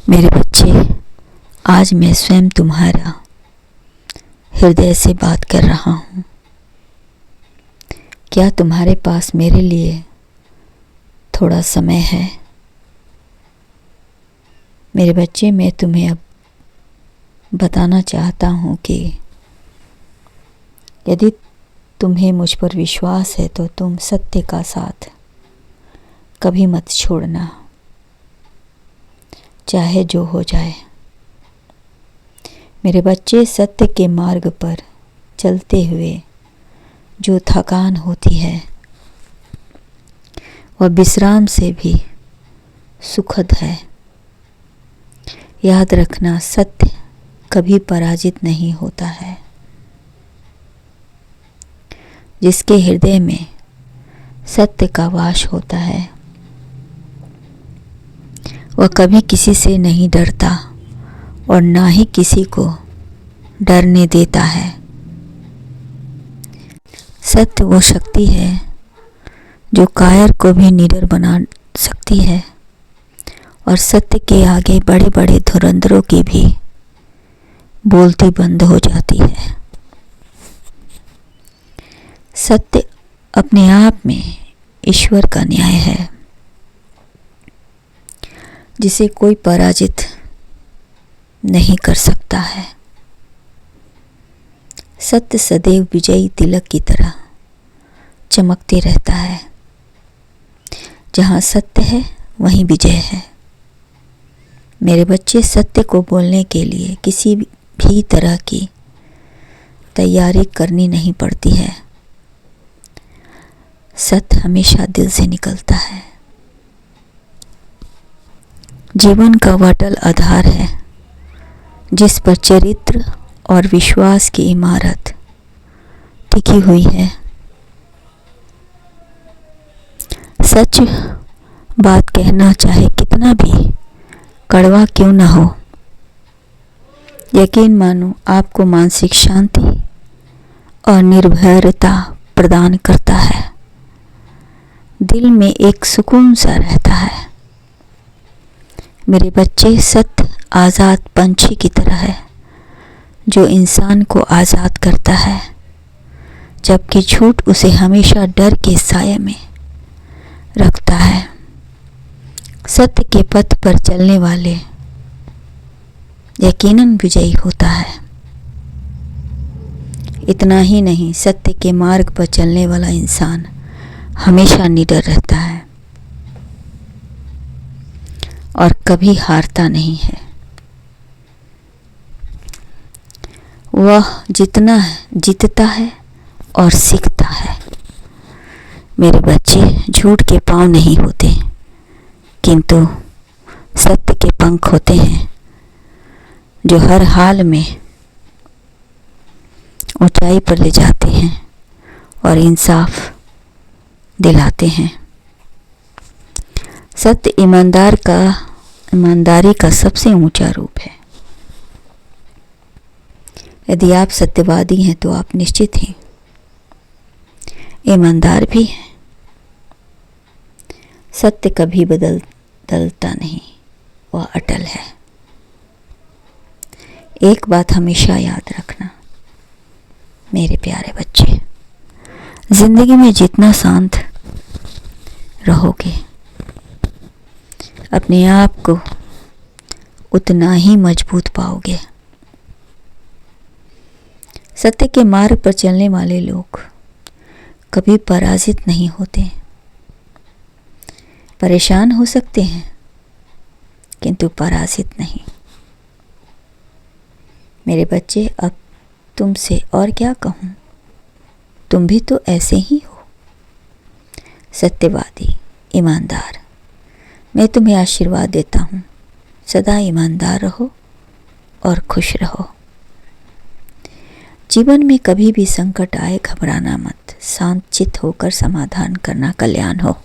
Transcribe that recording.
मेरे बच्चे, आज मैं स्वयं तुम्हारा हृदय से बात कर रहा हूँ। क्या तुम्हारे पास मेरे लिए थोड़ा समय है? मेरे बच्चे, मैं तुम्हें अब बताना चाहता हूँ कि यदि तुम्हें मुझ पर विश्वास है तो तुम सत्य का साथ कभी मत छोड़ना, चाहे जो हो जाए। मेरे बच्चे, सत्य के मार्ग पर चलते हुए जो थकान होती है वह विश्राम से भी सुखद है। याद रखना, सत्य कभी पराजित नहीं होता है। जिसके हृदय में सत्य का वास होता है वह कभी किसी से नहीं डरता और ना ही किसी को डरने देता है। सत्य वो शक्ति है जो कायर को भी निडर बना सकती है और सत्य के आगे बड़े बड़े धुरंधरों की भी बोलती बंद हो जाती है। सत्य अपने आप में ईश्वर का न्याय है जिसे कोई पराजित नहीं कर सकता है। सत्य सदैव विजयी तिलक की तरह चमकते रहता है। जहाँ सत्य है वहीं विजय है। मेरे बच्चे, सत्य को बोलने के लिए किसी भी तरह की तैयारी करनी नहीं पड़ती है। सत्य हमेशा दिल से निकलता है। जीवन का वह अटल आधार है जिस पर चरित्र और विश्वास की इमारत टिकी हुई है। सच बात कहना चाहे कितना भी कड़वा क्यों न हो, यकीन मानो आपको मानसिक शांति और निर्भरता प्रदान करता है। दिल में एक सुकून सा रहता है। मेरे बच्चे, सत्य आज़ाद पंछी की तरह है जो इंसान को आज़ाद करता है, जबकि झूठ उसे हमेशा डर के साये में रखता है। सत्य के पथ पर चलने वाले यकीनन विजयी होता है। इतना ही नहीं, सत्य के मार्ग पर चलने वाला इंसान हमेशा निडर रहता है और कभी हारता नहीं है। वह जितना जीतता है और सीखता है। मेरे बच्चे, झूठ के पांव नहीं होते किंतु सत्य के पंख होते हैं जो हर हाल में ऊंचाई पर ले जाते हैं और इंसाफ दिलाते हैं। सत्य ईमानदारी का सबसे ऊंचा रूप है। यदि आप सत्यवादी हैं तो आप निश्चित ही ईमानदार भी हैं। सत्य कभी बदलता नहीं, वह अटल है। एक बात हमेशा याद रखना मेरे प्यारे बच्चे, जिंदगी में जितना शांत रहोगे अपने आप को उतना ही मजबूत पाओगे। सत्य के मार्ग पर चलने वाले लोग कभी पराजित नहीं होते। परेशान हो सकते हैं किंतु पराजित नहीं। मेरे बच्चे, अब तुमसे और क्या कहूँ, तुम भी तो ऐसे ही हो, सत्यवादी, ईमानदार। मैं तुम्हें आशीर्वाद देता हूँ, सदा ईमानदार रहो और खुश रहो। जीवन में कभी भी संकट आए घबराना मत, शांत चित्त होकर समाधान करना कल्याण हो।